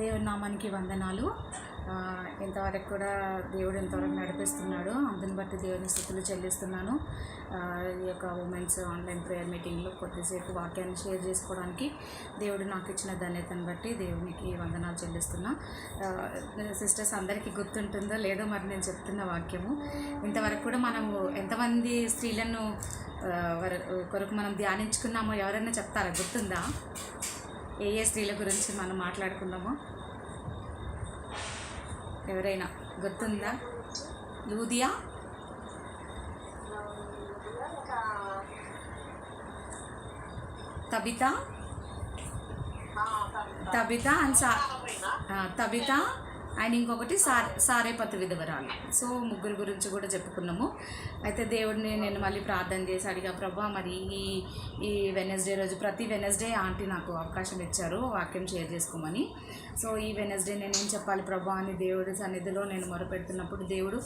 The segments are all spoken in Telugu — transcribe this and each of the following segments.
దేవుని నామానికి వందనాలు. ఇంతవరకు కూడా దేవుడు ఇంతవరకు నడిపిస్తున్నాడు. అందుని బట్టి దేవుని స్తుతులు చెల్లిస్తున్నాను. ఈ యొక్క ఉమెన్స్ ఆన్లైన్ ప్రేయర్ మీటింగ్లో కొద్దిసేపు వాక్యాన్ని షేర్ చేసుకోవడానికి దేవుడు నాకు ఇచ్చిన ధన్యతను బట్టి దేవునికి వందనాలు చెల్లిస్తున్నా. సిస్టర్స్ అందరికీ గుర్తుంటుందో లేదో మరి నేను చెప్తున్న వాక్యము. ఇంతవరకు కూడా మనము ఎంతమంది స్త్రీలను కొరకు మనం ధ్యానించుకున్నామో ఎవరైనా చెప్తారా? గుర్తుందా? ఏ స్త్రీల గురించి మనం మాట్లాడుకున్నామో ఎవరైనా గుర్తుందా? లూదియా, తబిత అండ్ ఇంకొకటి సారేపతి విధవరాలు. సో ముగ్గురు గురించి కూడా చెప్పుకున్నాము. అయితే దేవుడిని నేను మళ్ళీ ప్రార్థన చేసి అడిగా, ప్రభా మరి ఈ వెనస్డే రోజు ప్రతి వెనస్డే ఆంటీ నాకు అవకాశం ఇచ్చారు వాక్యం షేర్ చేసుకోమని. సో ఈ వెనస్డే నేనేం చెప్పాలి ప్రభా అని దేవుడి సన్నిధిలో నేను మొరపెడుతున్నప్పుడు దేవుడు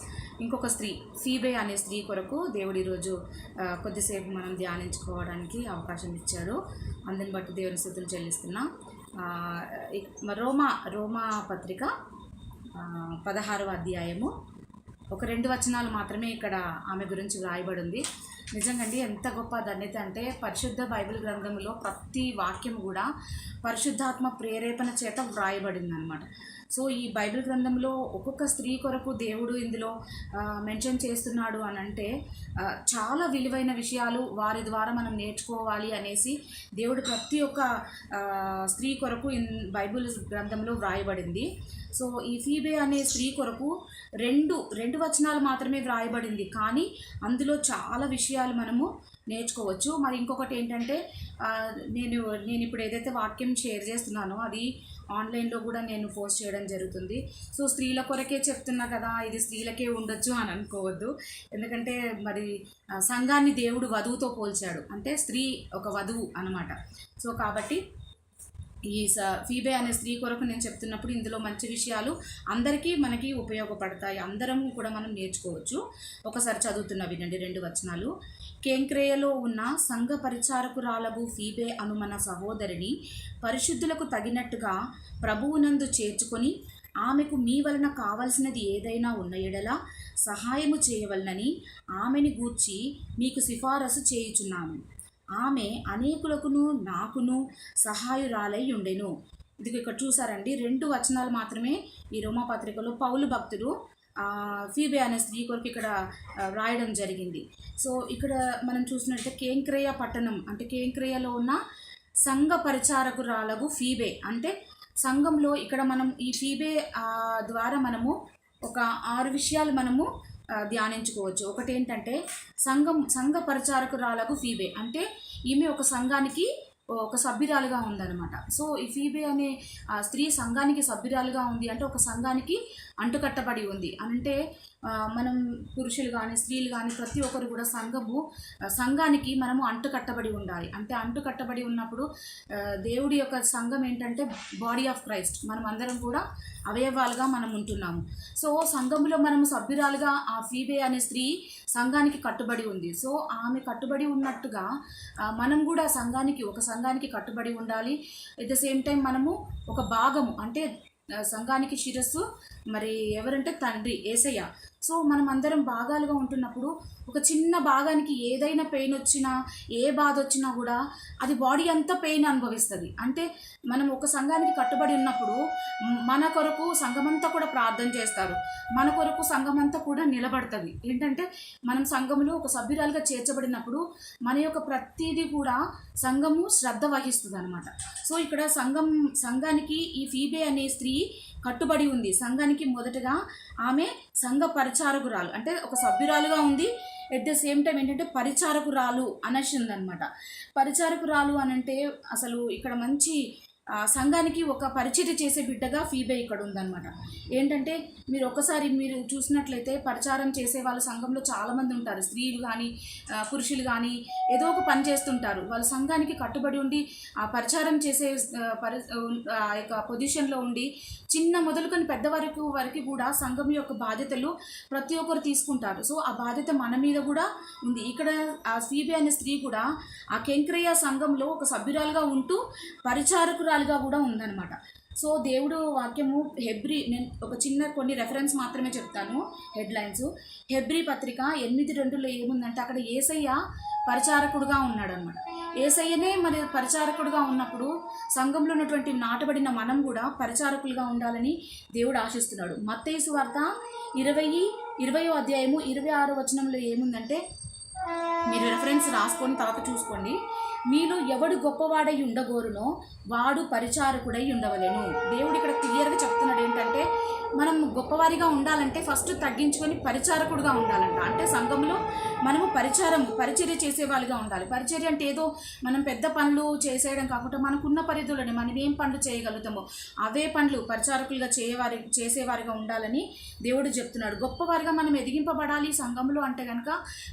ఇంకొక స్త్రీ, ఫీబే అనే స్త్రీ కొరకు దేవుడు ఈరోజు కొద్దిసేపు మనం ధ్యానించుకోవడానికి అవకాశం ఇచ్చాడు. అందుని బట్టి దేవుని స్తుతులు చెల్లిస్తున్నా. రోమా పత్రిక 16వ అధ్యాయము ఒక 2 వచనాలు మాత్రమే ఇక్కడ ఆమె గురించి వ్రాయబడి ఉంది. నిజంగా ఎంత గొప్ప ధన్యత అంటే పరిశుద్ధ బైబిల్ గ్రంథంలో ప్రతి వాక్యం కూడా పరిశుద్ధాత్మ ప్రేరేపణ చేత వ్రాయబడింది అనమాట. సో ఈ బైబిల్ గ్రంథంలో ఒక్కొక్క స్త్రీ కొరకు దేవుడు ఇందులో మెన్షన్ చేస్తున్నాడు అని అంటే చాలా విలువైన విషయాలు వారి ద్వారా మనం నేర్చుకోవాలి అనేసి దేవుడు ప్రతి ఒక్క స్త్రీ కొరకు బైబిల్ గ్రంథంలో వ్రాయబడింది. సో ఈ ఫీబే అనే స్త్రీ కొరకు రెండు వచనాలు మాత్రమే వ్రాయబడింది, కానీ అందులో చాలా విషయాలు మనము నేర్చుకోవచ్చు. మరి ఇంకొకటి ఏంటంటే నేను ఇప్పుడు ఏదైతే వాక్యం షేర్ చేస్తున్నానో అది ఆన్లైన్లో కూడా నేను పోస్ట్ చేయడం జరుగుతుంది. సో స్త్రీల కొరకే చెప్తున్నా కదా, ఇది స్త్రీలకే ఉండొచ్చు అని అనుకోవద్దు. ఎందుకంటే మరి సంఘాన్ని దేవుడు వధువుతో పోల్చాడు, అంటే స్త్రీ ఒక వధువు అన్నమాట. సో కాబట్టి ఈ ఫీబే అనే స్త్రీ కొరకు నేను చెప్తున్నప్పుడు ఇందులో మంచి విషయాలు అందరికీ మనకి ఉపయోగపడతాయి, అందరం కూడా మనం నేర్చుకోవచ్చు. ఒకసారి చదువుతున్నా వినండి 2 వచనాలు. కేంక్రేయలో ఉన్న సంఘ పరిచారకురాలగు ఫీబే అను మన సహోదరిని పరిశుద్ధులకు తగినట్టుగా ప్రభువునందు చేర్చుకొని ఆమెకు మీ వలన కావలసినది ఏదైనా ఉన్న ఎడల సహాయము చేయవలనని ఆమెని గూర్చి మీకు సిఫారసు చేయుచున్నాను. ఆమె అనేకులకును నాకును సహాయురాలై ఉండెను. ఇది ఇక్కడ చూసారండి, 2 వచనాలు మాత్రమే ఈ రోమా పత్రికలో పౌలు భక్తుడు ఫీబే అనే స్త్రీ కొరకు ఇక్కడ రాయడం జరిగింది. సో ఇక్కడ మనం చూసినట్లయితే కేంక్రేయ పట్టణం అంటే కేంక్రేయలో ఉన్న సంఘ పరిచారకురాలగు ఫీబే అంటే సంఘంలో ఇక్కడ మనం ఈ ఫీబే ద్వారా మనము ఒక 6 విషయాలు మనము ధ్యానించుకోవచ్చు. ఒకటి ఏంటంటే సంఘ పరిచారకురాలకు ఫీబే అంటే ఈమె ఒక సంఘానికి ఒక సభ్యురాలుగా ఉందన్నమాట. సో ఈ ఫీబే అనే స్త్రీ సంఘానికి సభ్యురాలుగా ఉంది అంటే ఒక సంఘానికి అంటుకట్టబడి ఉంది అంటే మనం పురుషులు కానీ స్త్రీలు కానీ ప్రతి ఒక్కరు కూడా సంఘానికి మనము అంటుకట్టబడి ఉండాలి. అంటే అంటుకట్టబడి ఉన్నప్పుడు దేవుడి యొక్క సంఘం ఏంటంటే బాడీ ఆఫ్ క్రైస్ట్, మనం అందరం కూడా అవయవాలుగా మనం ఉంటున్నాము. సో సంఘంలో మనం సభ్యురాలుగా ఆ ఫీబే అనే స్త్రీ సంఘానికి కట్టుబడి ఉంది. సో ఆమె కట్టుబడి ఉన్నట్టుగా మనం కూడా ఒక సంఘానికి కట్టుబడి ఉండాలి. ఎట్ ద సేమ్ టైం మనము ఒక భాగము అంటే సంఘానికి శిరస్సు మరి ఎవరంటే తండ్రి యేసయ్య. సో మనం అందరం భాగాలుగా ఉంటున్నప్పుడు ఒక చిన్న భాగానికి ఏదైనా పెయిన్ వచ్చినా ఏ బాధ వచ్చినా కూడా అది బాడీ అంతా పెయిన్ అనుభవిస్తుంది. అంటే మనం ఒక సంఘానికి కట్టుబడి ఉన్నప్పుడు మన కొరకు సంఘమంతా కూడా ప్రార్థన చేస్తారు, మన కొరకు సంఘమంతా కూడా నిలబడుతుంది. ఏంటంటే మనం సంఘములో ఒక సభ్యురాలుగా చేర్చబడినప్పుడు మన యొక్క ప్రతిదీ కూడా సంఘము శ్రద్ధ వహిస్తుంది అనమాట. సో ఇక్కడ సంఘానికి ఈ ఫీబే అనే స్త్రీ కట్టుబడి ఉంది. సంఘానికి మొదటగా ఆమె సంఘ పరిచారకురాలు అంటే ఒక సభ్యురాలుగా ఉంది. ఎట్ ద సేమ్ టైం ఏంటంటే పరిచారకురాలు అనేసి ఉందన్నమాట. పరిచారకురాలు అనంటే అసలు ఇక్కడ మంచి సంఘానికి ఒక పరిచర్య చేసే బిడ్డగా ఫీబే ఇక్కడ ఉందన్నమాట. ఏంటంటే మీరు చూసినట్లయితే పరిచారం చేసే వాళ్ళ సంఘంలో చాలామంది ఉంటారు, స్త్రీలు కానీ పురుషులు కానీ ఏదో ఒక పని చేస్తుంటారు. వాళ్ళు సంఘానికి కట్టుబడి ఉండి ఆ పరిచారం చేసే ఆ యొక్క పొజిషన్లో ఉండి చిన్న మొదలుకొని పెద్ద వరకు కూడా సంఘం యొక్క బాధ్యతలు ప్రతి ఒక్కరు తీసుకుంటారు. సో ఆ బాధ్యత మన మీద కూడా ఉంది. ఇక్కడ ఆ ఫీబే అనే స్త్రీ కూడా ఆ కెంక్రేయ సంఘంలో ఒక సభ్యురాలుగా ఉంటూ పరిచారకురాలుగా కూడా ఉందన్నమాట. సో దేవుడు వాక్యము నేను ఒక చిన్న కొన్ని రెఫరెన్స్ మాత్రమే చెప్తాను, హెడ్లైన్స్. హెబ్రీ పత్రిక 8:2లో ఏముందంటే అక్కడ యేసయ్య పరిచారకుడుగా ఉన్నాడన్నమాట. యేసయ్యనే మరి పరిచారకుడుగా ఉన్నప్పుడు సంఘంలో ఉన్నటువంటి నాటబడిన మనం కూడా పరిచారకులుగా ఉండాలని దేవుడు ఆశిస్తున్నాడు. మత్తయి సువార్త 20వ అధ్యాయము 26వ వచనంలో ఏముందంటే, మీరు రెఫరెన్స్ రాసుకొని తర్వాత చూసుకోండి. మీలో ఎవడు గొప్పవాడై ఉండగోరునో వాడు పరిచారకుడై ఉండవలెను. దేవుడు ఇక్కడ క్లియర్గా చెప్తున్నాడు ఏంటంటే, మనం గొప్పవారిగా ఉండాలంటే ఫస్ట్ తగ్గించుకొని పరిచారకుడుగా ఉండాలంట. అంటే సంఘంలో మనము పరిచర్య చేసేవాళ్ళుగా ఉండాలి. పరిచర్య అంటే ఏదో మనం పెద్ద పనులు చేసేయడం కాకుండా మనకున్న పరిధులని మనం ఏం పనులు చేయగలుగుతామో అవే పనులు పరిచారకులుగా చేసేవారిగా ఉండాలని దేవుడు చెప్తున్నాడు. గొప్పవారిగా మనం ఎదిగింపబడాలి సంఘంలో అంటే కనుక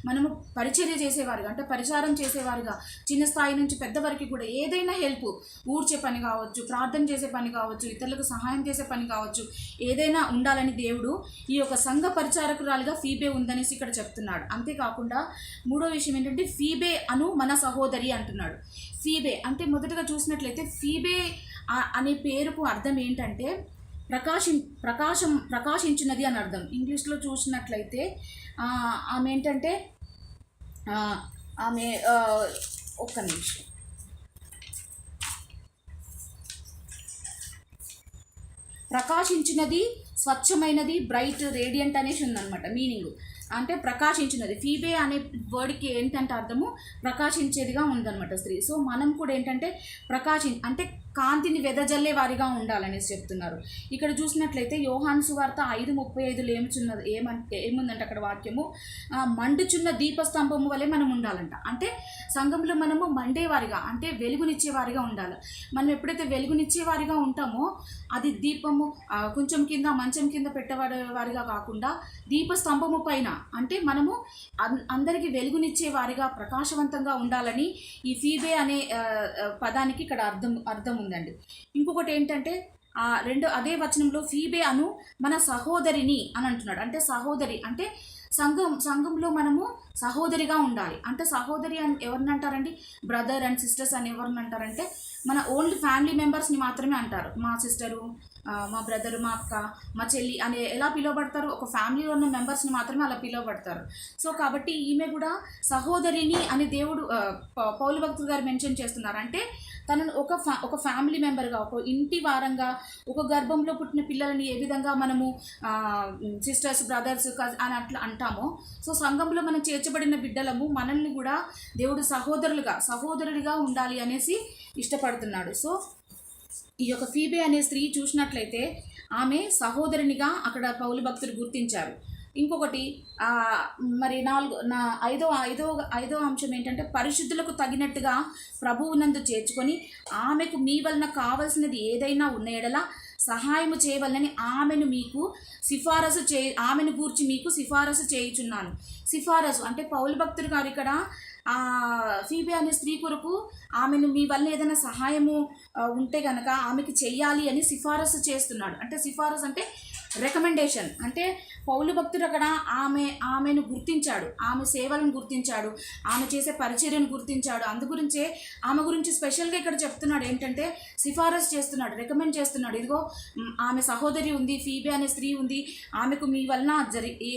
మనము పరిచర్య చేసేవారుగా, అంటే పరిచారం చేసేవారుగా, చిన్న స్థాయి నుంచి పెద్ద వరకు కూడా ఏదైనా హెల్ప్, ఊడ్చే పని కావచ్చు, ప్రార్థన చేసే పని కావచ్చు, ఇతరులకు సహాయం చేసే పని కావచ్చు, ఏదైనా ఉండాలని దేవుడు ఈ యొక్క సంఘ పరిచారకురాలుగా ఫీబే ఉందనేసి ఇక్కడ చెప్తున్నాడు. అంతేకాకుండా మూడో విషయం ఏంటంటే, ఫీబే అను మన సహోదరి అంటున్నాడు. ఫీబే అంటే మొదటగా చూసినట్లయితే ఫీబే అనే పేరుకు అర్థం ఏంటంటే ప్రకాశించినది అని అర్థం. ఇంగ్లీష్లో చూసినట్లయితే ఆమె ఏంటంటే ఆమె ఒక్క నిమిషం, ప్రకాశించినది, స్వచ్ఛమైనది, బ్రైట్, రేడియంట్ అనేసి ఉందన్నమాట మీనింగ్. అంటే ప్రకాశించినది. ఫీబే అనే వర్డ్కి ఏంటంటే అర్థము ప్రకాశించేదిగా ఉందన్నమాట స్త్రీ. సో మనం కూడా ఏంటంటే అంటే కాంతిని వెదజల్లే వారిగా ఉండాలనేసి చెప్తున్నారు. ఇక్కడ చూసినట్లయితే యోహాను సువార్త 5:35 ఏముందంటే అక్కడ వాక్యము, మండుచున్న దీపస్తంభము వలె మనం ఉండాలంట. అంటే సంఘంలో మనము మండేవారిగా, అంటే వెలుగునిచ్చేవారిగా ఉండాలి. మనం ఎప్పుడైతే వెలుగునిచ్చేవారిగా ఉంటామో అది దీపము కొంచెం కింద మంచం కింద పెట్టేవారిగా కాకుండా దీపస్తంభము పైన, అంటే మనము అందరికీ వెలుగునిచ్చే వారిగా ప్రకాశవంతంగా ఉండాలని ఈ ఫీబే అనే పదానికి ఇక్కడ అర్థం ఉందండి. ఇంకొకటి ఏంటంటే అదే వచనంలో ఫీబే అను మన సహోదరిని అని అంటున్నాడు. అంటే సహోదరి అంటే సంఘంలో మనము సహోదరిగా ఉండాలి. అంటే సహోదరి అని ఎవరిని అంటారండి? బ్రదర్ అండ్ సిస్టర్స్ అని ఎవరిని అంటారంటే మన ఓన్లీ ఫ్యామిలీ మెంబర్స్ని మాత్రమే అంటారు. మా సిస్టరు, మా బ్రదరు, మా అక్క, మా చెల్లి అని ఎలా పిలువబడతారు? ఒక ఫ్యామిలీలో ఉన్న మెంబర్స్ని మాత్రమే అలా పిలువబడతారు. సో కాబట్టి ఈమె కూడా సహోదరిని అని దేవుడు పౌలు భక్తులు గారు మెన్షన్ చేస్తున్నారు. అంటే తనను ఒక ఫ్యామిలీ మెంబర్గా, ఒక ఇంటి వారంగా, ఒక గర్భంలో పుట్టిన పిల్లలని ఏ విధంగా మనము సిస్టర్స్, బ్రదర్స్ అని అట్లా అంటామో, సో సంఘంలో మనం చేర్చబడిన బిడ్డలము మనల్ని కూడా దేవుడు సహోదరుడిగా ఉండాలి అనేసి ఇష్టపడుతున్నాడు. సో ఈ యొక్క ఫీబే అనే స్త్రీ చూసినట్లయితే ఆమె సహోదరునిగా అక్కడ పౌలు భక్తులు గుర్తించారు. ఇంకొకటి మరి ఐదో అంశం ఏంటంటే, పరిశుద్ధులకు తగినట్టుగా ప్రభువునందు చేర్చుకొని ఆమెకు మీ వలన కావలసినది ఏదైనా ఉన్న ఎడల సహాయము చేయవలనని ఆమెను గూర్చి మీకు సిఫారసు చేయుచున్నాను. సిఫారసు అంటే పౌలు భక్తుడు గారు ఇక్కడ ఫీబే అనే స్త్రీ కొరకు ఆమెను మీ వల్ల ఏదైనా సహాయము ఉంటే కనుక ఆమెకి చెయ్యాలి అని సిఫారసు చేస్తున్నాడు. అంటే సిఫారసు అంటే రికమెండేషన్. అంటే పౌలు భక్తుడు అక్కడ ఆమెను గుర్తించాడు, ఆమె సేవలను గుర్తించాడు, ఆమె చేసే పరిచర్యను గుర్తించాడు. అందుగురించే ఆమె గురించి స్పెషల్గా ఇక్కడ చెప్తున్నాడు ఏంటంటే సిఫారసు చేస్తున్నాడు, రికమెండ్ చేస్తున్నాడు. ఇదిగో ఆమె సహోదరి ఉంది, ఫీబే అనే స్త్రీ ఉంది, ఆమెకు మీ వలన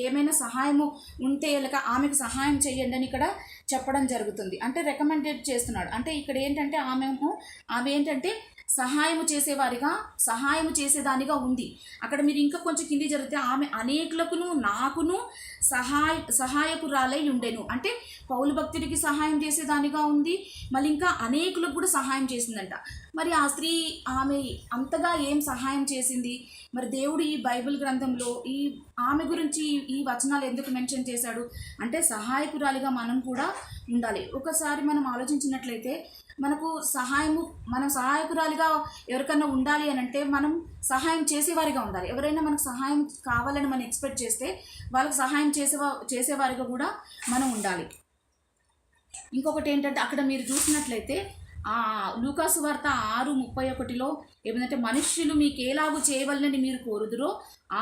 ఏమైనా సహాయము ఉంటే లేక ఆమెకు సహాయం చేయండి అని ఇక్కడ చెప్పడం జరుగుతుంది. అంటే రికమెండేట్ చేస్తున్నాడు. అంటే ఇక్కడ ఏంటంటే ఆమె ఏంటంటే సహాయము చేసేదానిగా ఉంది. అక్కడ మీరు ఇంకా కొంచెం కింది జరిగితే ఆమె అనేకులకును నాకును సహాయకురాలై ఉండెను. అంటే పౌలు భక్తుడికి సహాయం చేసేదానిగా ఉంది, మళ్ళీ ఇంకా అనేకులకు కూడా సహాయం చేసిందంట. మరి ఆ స్త్రీ ఆమె అంతగా ఏం సహాయం చేసింది? మరి దేవుడు ఈ బైబిల్ గ్రంథంలో ఆమె గురించి ఈ వచనాలు ఎందుకు మెన్షన్ చేశాడు అంటే సహాయకురాలిగా మనం కూడా ఉండాలి. ఒకసారి మనం ఆలోచించినట్లయితే మనం సహాయకురాలిగా ఎవరికన్నా ఉండాలి అని అంటే మనం సహాయం చేసేవారిగా ఉండాలి. ఎవరైనా మనకు సహాయం కావాలని మనం ఎక్స్పెక్ట్ చేస్తే వాళ్ళకి సహాయం చేసేవారిగా కూడా మనం ఉండాలి. ఇంకొకటి ఏంటంటే అక్కడ మీరు చూసినట్లయితే లూకాసు వార్త 6:31 ఏమిటంటే మనుష్యులు మీకు ఎలాగూ చేయవలనని మీరు కోరుదురో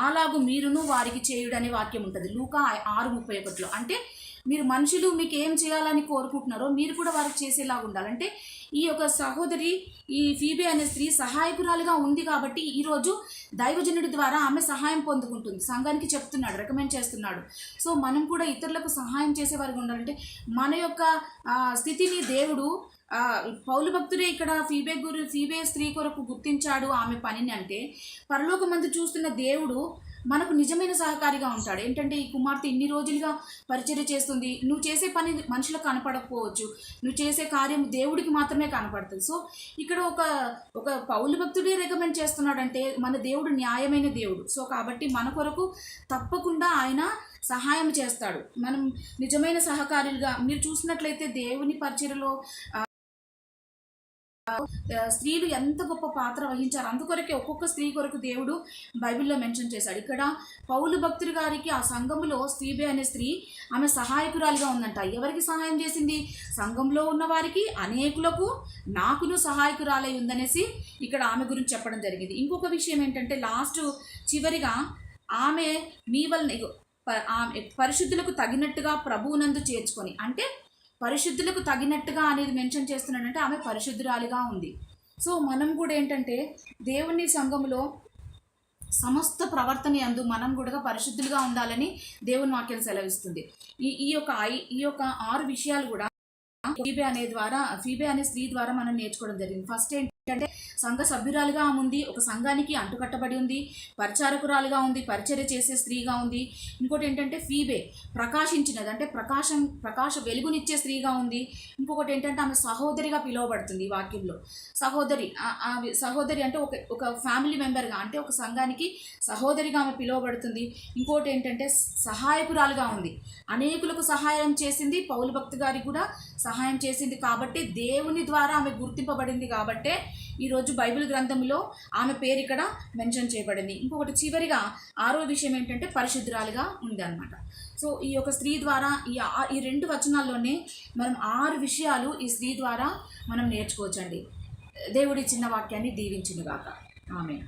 అలాగూ మీరును వారికి చేయుడు అనే వాక్యం ఉంటుంది లూకా 6:31. అంటే మీరు మనుషులు మీకు ఏం చేయాలని కోరుకుంటున్నారో మీరు కూడా వారికి చేసేలాగా ఉండాలంటే ఈ యొక్క సహోదరి ఈ ఫీబే అనే స్త్రీ సహాయకురాలుగా ఉంది కాబట్టి ఈరోజు దైవజనుడి ద్వారా ఆమె సహాయం పొందుకుంటుంది, సంఘానికి చెప్తున్నాడు, రికమెండ్ చేస్తున్నాడు. సో మనం కూడా ఇతరులకు సహాయం చేసేవారికి ఉండాలంటే మన యొక్క స్థితిని దేవుడు పౌలు భక్తుడే ఇక్కడ ఫీబే స్త్రీ కొరకు గుర్తించాడు ఆమె పనిని. అంటే పరలోకమందు చూస్తున్న దేవుడు మనకు నిజమైన సహకారిగా ఉంటాడు. ఏంటంటే ఈ కుమార్తె ఇన్ని రోజులుగా పరిచర్య చేస్తుంది, నువ్వు చేసే పని మనుషులకు కనపడకపోవచ్చు, నువ్వు చేసే కార్యం దేవుడికి మాత్రమే కనపడుతుంది. సో ఇక్కడ ఒక పౌలు భక్తుడే రికమెండ్ చేస్తున్నాడంటే మన దేవుడు న్యాయమైన దేవుడు. సో కాబట్టి మన కొరకు తప్పకుండా ఆయన సహాయం చేస్తాడు. మనం నిజమైన సహకారులుగా మీరు చూసినట్లయితే దేవుని పరిచర్యలో స్త్రీలు ఎంత గొప్ప పాత్ర వహించారు. అందుకొరకే ఒక్కొక్క స్త్రీ కొరకు దేవుడు బైబిల్లో మెన్షన్ చేశాడు. ఇక్కడ పౌలు భక్తుడి గారికి ఆ సంఘములో ఫీబే అనే స్త్రీ ఆమె సహాయకురాలిగా ఉందంట. ఎవరికి సహాయం చేసింది? సంఘంలో ఉన్న వారికి, అనేకులకు, నాకును సహాయకురాలై ఉందనేసి ఇక్కడ ఆమె గురించి చెప్పడం జరిగింది. ఇంకొక విషయం ఏంటంటే చివరిగా ఆమె మీ వలన పరిశుద్ధులకు తగినట్టుగా ప్రభువునందు చేర్చుకొని, అంటే పరిశుద్ధులకు తగినట్టుగా అనేది మెన్షన్ చేస్తున్నాడంటే ఆమె పరిశుద్ధురాలిగా ఉంది. సో మనం కూడా ఏంటంటే దేవుని సంఘములో సమస్త ప్రవర్తన యందు మనం కూడా పరిశుద్ధులుగా ఉండాలని దేవుని వాక్యం సెలవిస్తుంది. ఈ యొక్క 6 విషయాలు కూడా ఫీబే అనే స్త్రీ ద్వారా మనం నేర్చుకోవడం జరిగింది. ఫస్ట్ ఏంటంటే సంఘ సభ్యురాలుగా ఉంది, ఒక సంఘానికి అంటుకట్టబడి ఉంది, పరిచారకురాలుగా ఉంది, పరిచర్య చేసే స్త్రీగా ఉంది. ఇంకోటి ఏంటంటే ఫీబే ప్రకాశించినది, అంటే ప్రకాశ వెలుగునిచ్చే స్త్రీగా ఉంది. ఇంకొకటి ఏంటంటే ఆమె సహోదరిగా పిలువబడుతుంది ఈ వాక్యంలో. సహోదరి అంటే ఒక ఫ్యామిలీ మెంబర్గా, అంటే ఒక సంఘానికి సహోదరిగా ఆమె పిలువబడుతుంది. ఇంకోటి ఏంటంటే సహాయకురాలుగా ఉంది, అనేకులకు సహాయం చేసింది, పౌలు భక్తి గారికి కూడా సహాయం చేసింది. కాబట్టి దేవుని ద్వారా ఆమె గుర్తింపబడింది. కాబట్టే ఈరోజు బైబిల్ గ్రంథంలో ఆమె పేరు ఇక్కడ మెన్షన్ చేయబడింది. ఇంకొకటి చివరిగా 6వ విషయం ఏంటంటే పరిశుద్ధురాలుగా ఉంది అన్నమాట. సో ఈ యొక్క స్త్రీ ద్వారా ఈ 2 వచనాల్లోనే మనం 6 విషయాలు ఈ స్త్రీ ద్వారా మనం నేర్చుకోవచ్చండి. దేవుడి చిన్న వాక్యాన్ని దీవించునుగాక. ఆమేన్.